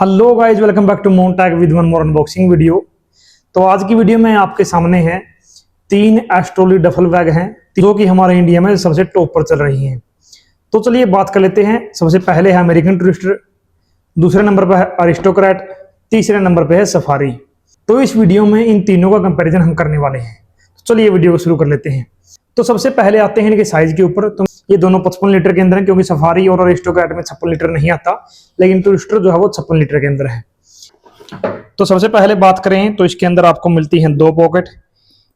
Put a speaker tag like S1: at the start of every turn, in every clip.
S1: Hello guys, welcome back to Montag with one more unboxing video. तो आज की video में आपके सामने है 3 एस्ट्रोली डफल बैग हैं जो कि हमारे इंडिया में सबसे टॉप पर चल रही हैं। तो चलिए बात कर लेते हैं। सबसे पहले है अमेरिकन टूरिस्टर, दूसरे नंबर पर है अरिस्टोक्रेट, तीसरे नंबर पर है सफारी। तो इस वीडियो में इन तीनों का कंपेरिजन हम करने वाले हैं। तो चलिए वीडियो को शुरू कर लेते हैं। तो सबसे पहले आते हैं इनके साइज के ऊपर। तो ये दोनों 55 लीटर के अंदर है, क्योंकि सफारी और अरिस्टोक्रेट में 56 लीटर नहीं आता, लेकिन टूरिस्टर जो है वो 56 लीटर के अंदर है। तो सबसे पहले बात करें तो इसके अंदर आपको मिलती हैं 2 पॉकेट।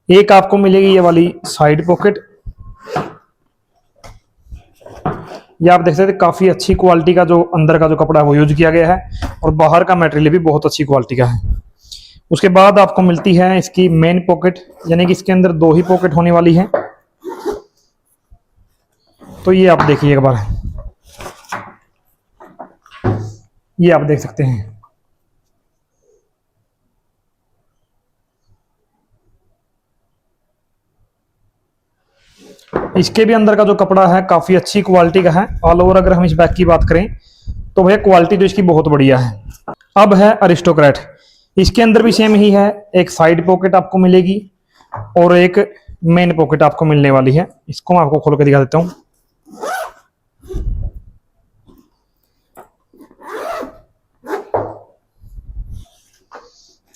S1: एक आपको मिलेगी ये वाली साइड पॉकेट। ये आप देख सकते हैं काफी अच्छी क्वालिटी का जो अंदर का जो कपड़ा है वो यूज किया गया है, और बाहर का मटेरियल भी बहुत अच्छी क्वालिटी का है। उसके बाद आपको मिलती है इसकी मेन पॉकेट, यानी कि इसके अंदर 2 ही पॉकेट होने वाली है। तो ये आप देखिए एक बार, ये आप देख सकते हैं। इसके भी अंदर का जो कपड़ा है काफी अच्छी क्वालिटी का है। ऑल ओवर अगर हम इस बैग की बात करें तो भैया क्वालिटी तो इसकी बहुत बढ़िया है। अब है अरिस्टोक्रेट। इसके अंदर भी सेम ही है, एक साइड पॉकेट आपको मिलेगी और एक मेन पॉकेट आपको मिलने वाली है। इसको मैं आपको खोल कर दिखा देता हूं।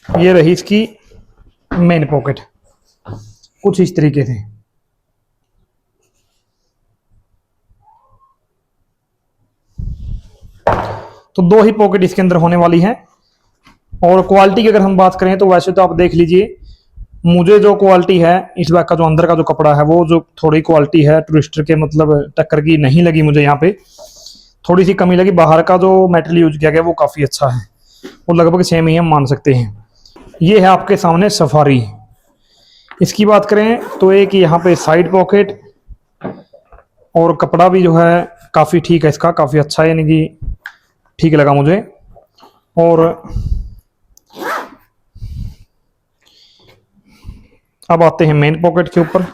S1: ये रही इसकी मेन पॉकेट कुछ इस तरीके से। तो 2 ही पॉकेट इसके अंदर होने वाली है। और क्वालिटी की अगर हम बात करें तो वैसे तो आप देख लीजिए, मुझे जो क्वालिटी है इस बैग का, जो अंदर का जो कपड़ा है वो जो थोड़ी क्वालिटी है टूरिस्टर के मतलब टक्कर की नहीं लगी मुझे। यहाँ पे थोड़ी सी कमी लगी। बाहर का जो मटेरियल यूज किया गया वो काफी अच्छा है, वो लगभग सेम ही हम मान सकते हैं। ये है आपके सामने सफारी। इसकी बात करें तो एक यहाँ पे साइड पॉकेट, और कपड़ा भी जो है काफी ठीक है इसका, काफी अच्छा है, यानी कि ठीक लगा मुझे। और अब आते हैं मेन पॉकेट के ऊपर।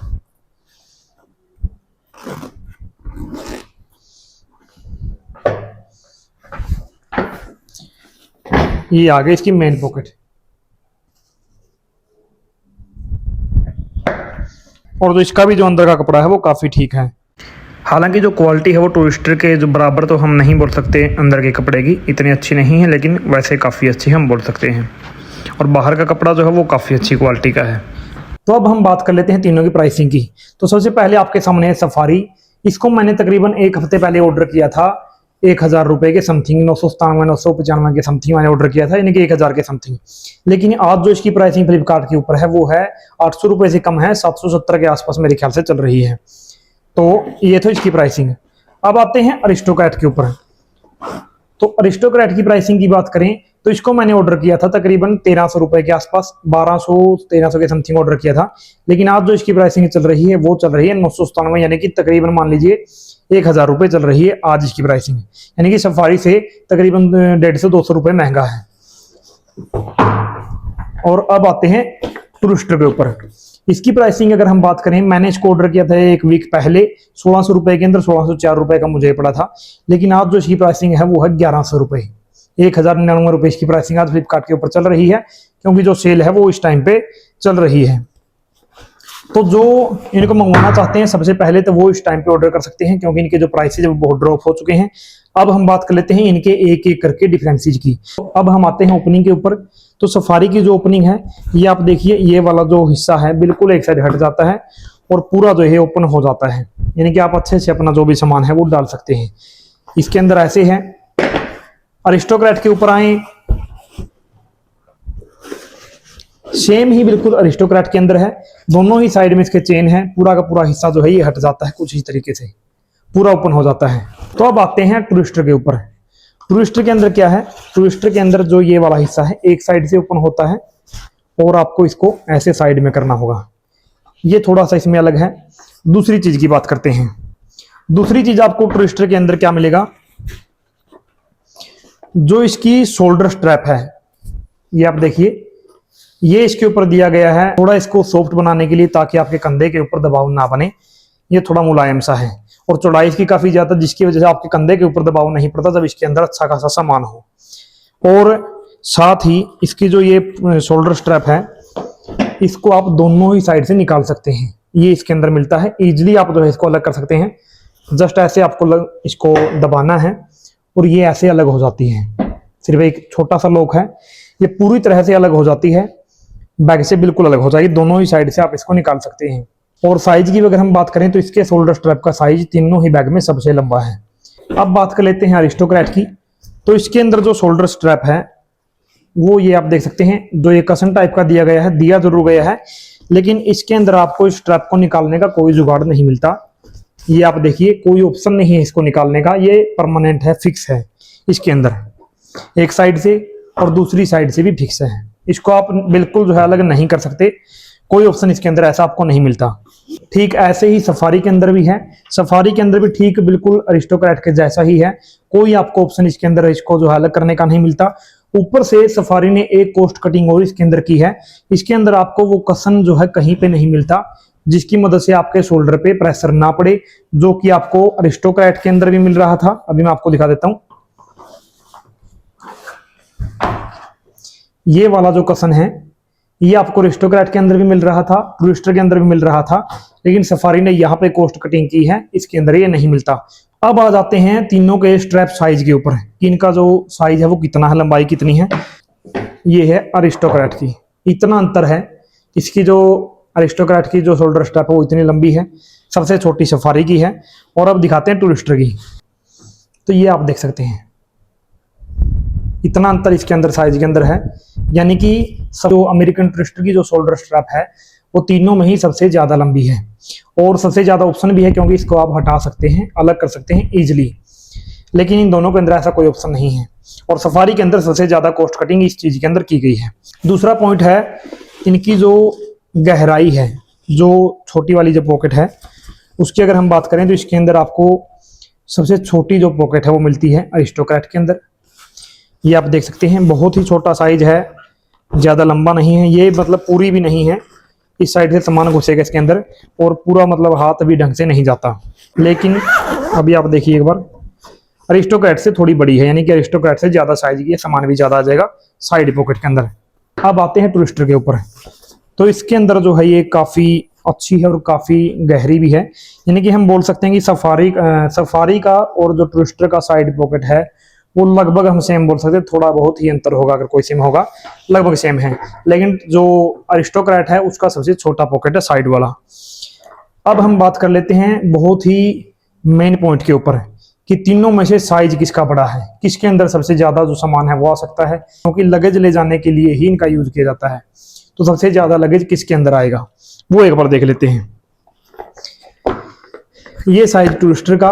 S1: ये आ गई इसकी मेन पॉकेट, और जो इसका भी जो अंदर का कपड़ा है वो काफी ठीक है। हालांकि जो क्वालिटी है वो टूरिस्टर के जो बराबर तो हम नहीं बोल सकते, अंदर के कपड़े की इतनी अच्छी नहीं है, लेकिन वैसे काफ़ी अच्छी हम बोल सकते हैं। और बाहर का कपड़ा जो है वो काफ़ी अच्छी क्वालिटी का है। तो अब हम बात कर लेते हैं तीनों की प्राइसिंग की। तो सबसे पहले आपके सामने है सफारी। इसको मैंने तकरीबन 1 हफ्ते पहले ऑर्डर किया था 1000 रुपये के समथिंग, 997 995 के समथिंग मैंने ऑर्डर किया था, यानी कि 1000 के समथिंग। लेकिन आज जो इसकी प्राइसिंग फ्लिपकार्ट के ऊपर है वो है 800 रुपये से कम है, 770 के आसपास मेरे ख्याल से चल रही है। तो ये तो इसकी प्राइसिंग। अब आते हैं अरिस्टोक्रेट के ऊपर। तो अरिस्टोक्रेट की प्राइसिंग की बात करें तो इसको मैंने ऑर्डर किया था तकरीबन 1300 रुपये के आसपास, 1200 1300 के समथिंग ऑर्डर किया था। लेकिन आज जो इसकी प्राइसिंग चल रही है वो चल रही है 997, यानी कि तकरीबन मान लीजिए 1000 रुपये चल रही है आज इसकी प्राइसिंग, यानी कि सफारी से तकरीबन 150-200 रुपये महंगा है। और अब आते हैं टूरिस्टर के ऊपर। इसकी प्राइसिंग अगर हम बात करें, मैंने इसको ऑर्डर किया था 1 वीक पहले 1600 रुपये के अंदर, 1604 रुपये का मुझे पड़ा था। लेकिन आज जो इसकी प्राइसिंग है वो है 1100 रुपये, 1099 रुपये इसकी प्राइसिंग आज फ्लिपकार्ट के ऊपर चल रही है, क्योंकि जो सेल है वो इस टाइम पे चल रही है। तो जो इनको मंगवाना चाहते हैं सबसे पहले तो वो इस टाइम पे ऑर्डर कर सकते हैं, क्योंकि इनके जो प्राइसेज बहुत ड्रॉप हो चुके हैं। अब हम बात कर लेते हैं इनके एक एक करके डिफरेंसेज की। तो अब हम आते हैं ओपनिंग के ऊपर। तो सफारी की जो ओपनिंग है ये आप देखिए, ये वाला जो हिस्सा है बिल्कुल एक साइड हट जाता है और पूरा जो है ओपन हो जाता है, यानी कि आप अच्छे से अपना जो भी सामान है वो डाल सकते हैं इसके अंदर, ऐसे है। अरिस्टोक्रेट के ऊपर आए, सेम ही बिल्कुल अरिस्टोक्रेट के अंदर है। दोनों ही साइड में इसके चेन है, पूरा का पूरा हिस्सा जो है ये हट जाता है कुछ इस तरीके से, पूरा ओपन हो जाता है। तो अब आते हैं टूरिस्टर के ऊपर। टूरिस्टर के अंदर क्या है, टूरिस्टर के अंदर जो ये वाला हिस्सा है एक साइड से ओपन होता है, और आपको इसको ऐसे साइड में करना होगा। ये थोड़ा सा इसमें अलग है। दूसरी चीज की बात करते हैं। दूसरी चीज आपको टूरिस्टर के अंदर क्या मिलेगा, जो इसकी शोल्डर स्ट्रैप है, ये आप देखिए, ये इसके ऊपर दिया गया है थोड़ा इसको सॉफ्ट बनाने के लिए, ताकि आपके कंधे के ऊपर दबाव ना बने। ये थोड़ा मुलायम सा है, और चौड़ाई इसकी काफी ज्यादा, जिसकी वजह से आपके कंधे के ऊपर दबाव नहीं पड़ता जब इसके अंदर अच्छा खासा सामान हो। और साथ ही इसकी जो ये शोल्डर स्ट्रैप है, इसको आप दोनों ही साइड से निकाल सकते हैं। ये इसके अंदर मिलता है, इजीली आप जो है इसको अलग कर सकते हैं। जस्ट ऐसे आपको इसको दबाना है और ये ऐसे अलग हो जाती है। सिर्फ एक छोटा सा लॉक है, ये पूरी तरह से अलग हो जाती है, बैग से बिल्कुल अलग हो जाएगी। दोनों ही साइड से आप इसको निकाल सकते हैं। और साइज की अगर हम बात करें तो इसके शोल्डर स्ट्रैप का साइज तीनों ही बैग में सबसे लंबा है। अब बात कर लेते हैं अरिस्टोक्रैट की। तो इसके अंदर जो शोल्डर स्ट्रैप है वो ये आप देख सकते हैं, जो ये कसन टाइप का दिया गया है, दिया जरूर गया है, लेकिन इसके अंदर आपको इस स्ट्रैप को निकालने का कोई जुगाड़ नहीं मिलता। ये आप देखिए, कोई ऑप्शन नहीं है इसको निकालने का, ये परमानेंट है, फिक्स है। इसके अंदर एक साइड से और दूसरी साइड से भी फिक्स है। इसको आप बिल्कुल जो है अलग नहीं कर सकते, कोई ऑप्शन इसके अंदर ऐसा आपको नहीं मिलता। ठीक ऐसे ही सफारी के अंदर भी है। सफारी के अंदर भी ठीक बिल्कुल अरिस्टोक्रैट के जैसा ही है, कोई आपको ऑप्शन इसके अंदर इसको जो है अलग करने का नहीं मिलता। ऊपर से सफारी ने एक कोस्ट कटिंग और इसके अंदर की है। इसके अंदर आपको वो कसन जो है कहीं पे नहीं मिलता, जिसकी मदद से आपके शोल्डर पे प्रेशर ना पड़े, जो कि आपको अरिस्टोक्रैट के अंदर भी मिल रहा था। अभी मैं आपको दिखा देता हूं, ये वाला जो कसन है ये आपको अरिस्टोक्रैट के अंदर भी मिल रहा था, टूरिस्टर के अंदर भी मिल रहा था, लेकिन सफारी ने यहाँ पे कोस्ट कटिंग की है, इसके अंदर ये नहीं मिलता। अब आ जाते हैं तीनों के स्ट्रैप साइज के ऊपर कि इनका जो साइज है वो कितना है, लंबाई कितनी है। ये है अरिस्टोक्रैट की, इतना अंतर है। इसकी जो अरिस्टोक्रैट की जो शोल्डर स्ट्रैप है वो इतनी लंबी है, सबसे छोटी सफारी की है। और अब दिखाते हैं टूरिस्टर की। तो ये आप देख सकते हैं, इतना अंतर इसके अंदर साइज के अंदर है। यानी कि जो अमेरिकन टूरिस्टर की जो शोल्डर स्ट्रैप है वो तीनों में ही सबसे ज्यादा लंबी है और सबसे ज्यादा ऑप्शन भी है, क्योंकि इसको आप हटा सकते हैं, अलग कर सकते हैं इजिली। लेकिन इन दोनों के अंदर ऐसा कोई ऑप्शन नहीं है। और सफारी के अंदर सबसे ज्यादा कोस्ट कटिंग इस चीज के अंदर की गई है। दूसरा पॉइंट है इनकी जो गहराई है, जो छोटी वाली जो पॉकेट है उसकी अगर हम बात करें तो इसके अंदर आपको सबसे छोटी जो पॉकेट है वो मिलती है अरिस्टोक्रैट के अंदर। ये आप देख सकते हैं, बहुत ही छोटा साइज है, ज्यादा लंबा नहीं है ये, मतलब पूरी भी नहीं है। इस साइड से सामान घुसेगा इसके अंदर और पूरा मतलब हाथ भी ढंग से नहीं जाता। लेकिन अभी आप देखिए एक बार, अरिस्टोक्रैट से थोड़ी बड़ी है, यानी कि अरिस्टोक्रैट से ज्यादा साइज की है, सामान भी ज्यादा आ जाएगा साइड पॉकेट के अंदर। अब आते हैं टूरिस्टर के ऊपर। तो इसके अंदर जो है ये काफी अच्छी है और काफी गहरी भी है। यानी कि हम बोल सकते हैं कि सफारी का और जो टूरिस्टर का साइड पॉकेट है वो लगभग हम सेम बोल सकते हैं, थोड़ा बहुत ही अंतर होगा, अगर कोई सेम होगा लगभग सेम है। लेकिन जो अरिस्टोक्रैट है उसका सबसे छोटा पॉकेट है साइड वाला। अब हम बात कर लेते हैं बहुत ही मेन पॉइंट के ऊपर कि तीनों में से साइज किसका बड़ा है, किसके अंदर सबसे ज्यादा जो सामान है वो आ सकता है, क्योंकि लगेज ले जाने के लिए ही इनका यूज किया जाता है। तो सबसे ज्यादा लगेज किसके अंदर आएगा वो एक बार देख लेते हैं। ये साइज टूरिस्टर का,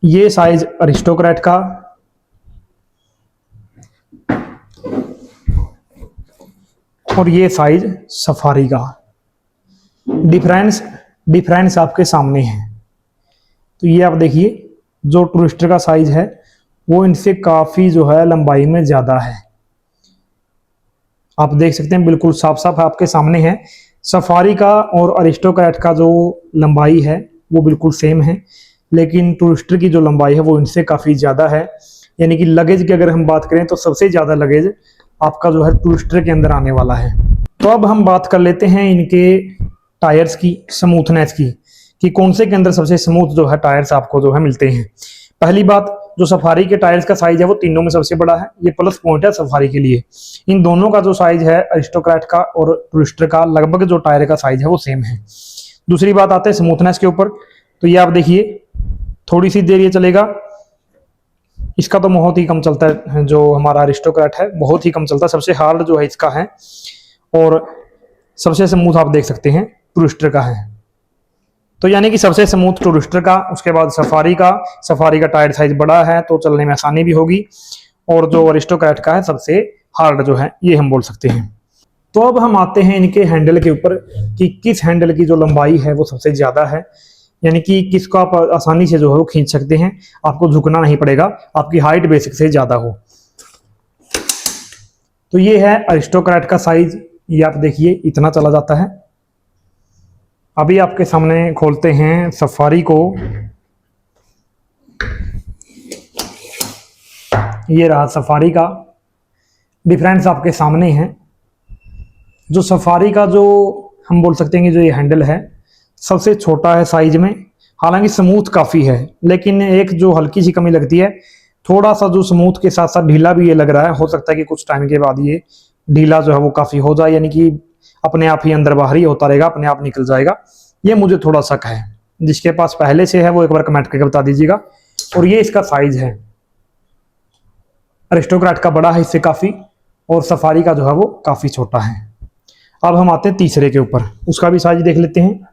S1: ये साइज अरिस्टोक्रैट का, और ये साइज सफारी का। डिफरेंस आपके सामने है। तो ये आप देखिए, जो टूरिस्टर का साइज है वो इनसे काफी जो है लंबाई में ज्यादा है। आप देख सकते हैं, बिल्कुल साफ साफ आपके सामने है। सफारी का और अरिस्टोक्रैट का जो लंबाई है वो बिल्कुल सेम है, लेकिन टूरिस्टर की जो लंबाई है वो इनसे काफी ज्यादा है। यानी कि लगेज की अगर हम बात करें तो सबसे ज्यादा लगेज आपका जो है टूरिस्टर के अंदर आने वाला है। तो अब हम बात कर लेते हैं इनके टायर्स की स्मूथनेस की, कि कौन से के अंदर सबसे स्मूथ जो है टायर्स आपको जो है मिलते हैं। पहली बात, जो सफारी के टायर्स का साइज है वो तीनों में सबसे बड़ा है, ये प्लस पॉइंट है सफारी के लिए। इन दोनों का जो साइज है अरिस्टोक्रैट का और टूरिस्टर का, लगभग जो टायर का साइज है वो सेम है। दूसरी बात आते हैं स्मूथनेस के ऊपर। तो ये आप देखिए, थोड़ी सी देर ये चलेगा, इसका तो बहुत ही कम चलता है। जो हमारा अरिस्टोक्रैट है बहुत ही कम चलता है, सबसे हार्ड जो है इसका है, और सबसे स्मूथ आप देख सकते हैं टूरिस्टर का है। तो यानी कि सबसे स्मूथ टूरिस्टर का, उसके बाद सफारी का टायर साइज बड़ा है तो चलने में आसानी भी होगी, और जो अरिस्टोक्रैट का है सबसे हार्ड जो है, ये हम बोल सकते हैं। तो अब हम आते हैं इनके हैंडल के ऊपर कि किस हैंडल की जो लंबाई है वो सबसे ज्यादा है, यानी कि किसको आप आसानी से जो है वो खींच सकते हैं, आपको झुकना नहीं पड़ेगा, आपकी हाइट बेसिक से ज्यादा हो। तो ये है अरिस्टोक्रैट का साइज, ये आप देखिए इतना चला जाता है। अभी आपके सामने खोलते हैं सफारी को, ये रहा सफारी का। डिफरेंस आपके सामने है। जो सफारी का जो हम बोल सकते हैं कि जो ये हैंडल है सबसे छोटा है साइज में, हालांकि स्मूथ काफ़ी है, लेकिन एक जो हल्की सी कमी लगती है, थोड़ा सा जो स्मूथ के साथ साथ ढीला भी ये लग रहा है। हो सकता है कि कुछ टाइम के बाद ये ढीला जो है वो काफ़ी हो जाए, यानी कि अपने आप ही अंदर बाहर ही होता रहेगा, अपने आप निकल जाएगा। ये मुझे थोड़ा शक है। जिसके पास पहले से है वो एक बार कमेंट करके बता दीजिएगा। और ये इसका साइज है, अरिस्टोक्रेट का बड़ा है इससे काफ़ी, और सफारी का जो है वो काफ़ी छोटा है। अब हम आते हैं तीसरे के ऊपर, उसका भी साइज देख लेते हैं।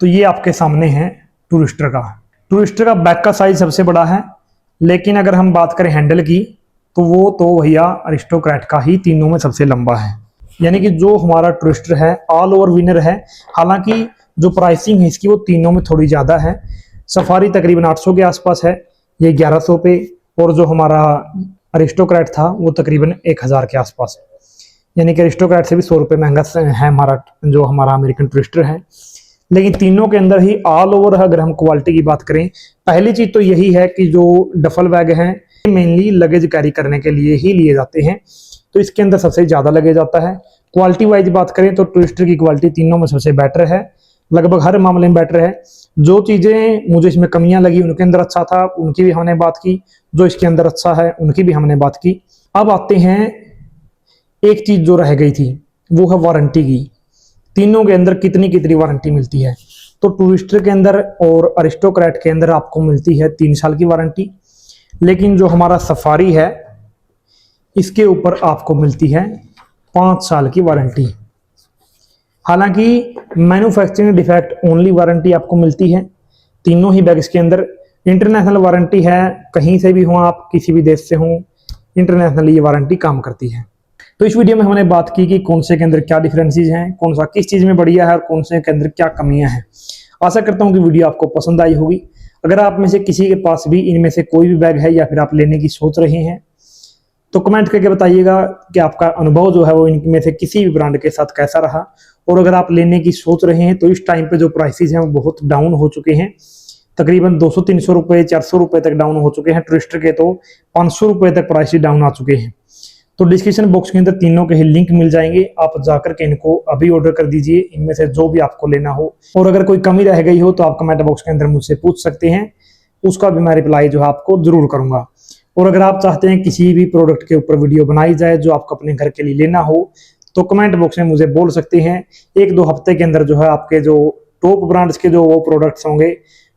S1: तो ये आपके सामने है टूरिस्टर का। टूरिस्टर का बैक का साइज सबसे बड़ा है, लेकिन अगर हम बात करें हैंडल की तो वो तो भैया अरिस्टोक्रेट का ही तीनों में सबसे लंबा है। यानी कि जो हमारा टूरिस्टर है ऑल ओवर विनर है। हालांकि जो प्राइसिंग है इसकी वो तीनों में थोड़ी ज़्यादा है। सफारी तकरीबन 800 के आसपास है, ये 1100 पे, और जो हमारा अरिस्टोक्रेट था वो तकरीबन 1000 के आसपास है। यानी कि अरिस्टोक्रेट से भी 100 रुपये महंगा है हमारा अमेरिकन टूरिस्टर है। लेकिन तीनों के अंदर ही ऑल ओवर अगर हम क्वालिटी की बात करें, पहली चीज़ तो यही है कि जो डफल बैग हैं मेनली लगेज कैरी करने के लिए ही लिए जाते हैं, तो इसके अंदर सबसे ज़्यादा लगेज आता है। क्वालिटी वाइज बात करें तो टूरिस्टर की क्वालिटी तीनों में सबसे बेटर है, लगभग हर मामले में बेटर है। जो चीज़ें मुझे इसमें कमियां लगी उनके अंदर अच्छा था, उनकी भी हमने बात की। जो इसके अंदर अच्छा है उनकी भी हमने बात की। अब आते हैं, एक चीज़ जो रह गई थी वो है वारंटी की। तीनों के अंदर कितनी कितनी वारंटी मिलती है? तो टूरिस्टर के अंदर और अरिस्टोक्रेट के अंदर आपको मिलती है 3 साल की वारंटी, लेकिन जो हमारा सफारी है इसके ऊपर आपको मिलती है 5 साल की वारंटी। हालांकि मैन्युफैक्चरिंग डिफेक्ट ओनली वारंटी आपको मिलती है तीनों ही बैग्स के अंदर। इंटरनेशनल वारंटी है, कहीं से भी हो आप, किसी भी देश से हो, इंटरनेशनली ये वारंटी काम करती है। तो इस वीडियो में हमने बात की कि कौन से के अंदर क्या डिफरेंसेस हैं, कौन सा किस चीज़ में बढ़िया है और कौन से के अंदर क्या कमियां हैं। आशा करता हूं कि वीडियो आपको पसंद आई होगी। अगर आप में से किसी के पास भी इनमें से कोई भी बैग है या फिर आप लेने की सोच रहे हैं तो कमेंट करके बताइएगा कि आपका अनुभव जो है वो इनमें से किसी भी ब्रांड के साथ कैसा रहा। और अगर आप लेने की सोच रहे हैं तो इस टाइम पे जो प्राइसेस हैं वो बहुत डाउन हो चुके हैं, तकरीबन 200-300 रुपये 400 रुपये तक डाउन हो चुके हैं। टूरिस्टर के तो 500 रुपये तक प्राइस डाउन आ चुके हैं। तो डिस्क्रिप्शन बॉक्स के अंदर तीनों के ही लिंक मिल जाएंगे, आप जाकर के इनको अभी ऑर्डर कर दीजिए, इनमें से जो भी आपको लेना हो। और अगर कोई कमी रह गई हो तो आप कमेंट बॉक्स के अंदर मुझसे पूछ सकते हैं, उसका भी मैं रिप्लाई जो है आपको जरूर करूंगा। और अगर आप चाहते हैं किसी भी प्रोडक्ट के ऊपर वीडियो बनाई जाए जो आपको अपने घर के लिए लेना हो तो कमेंट बॉक्स में मुझे बोल सकते हैं। 1-2 हफ्ते के अंदर जो है आपके जो टॉप ब्रांड्स के जो वो प्रोडक्ट्स होंगे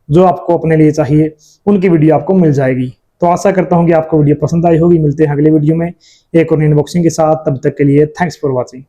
S1: जो आपको अपने लिए चाहिए उनकी वीडियो आपको मिल जाएगी। तो आशा करता हूँ कि आपको वीडियो पसंद आई होगी। मिलते हैं अगले वीडियो में एक और अनबॉक्सिंग के साथ, तब तक के लिए थैंक्स फॉर वॉचिंग।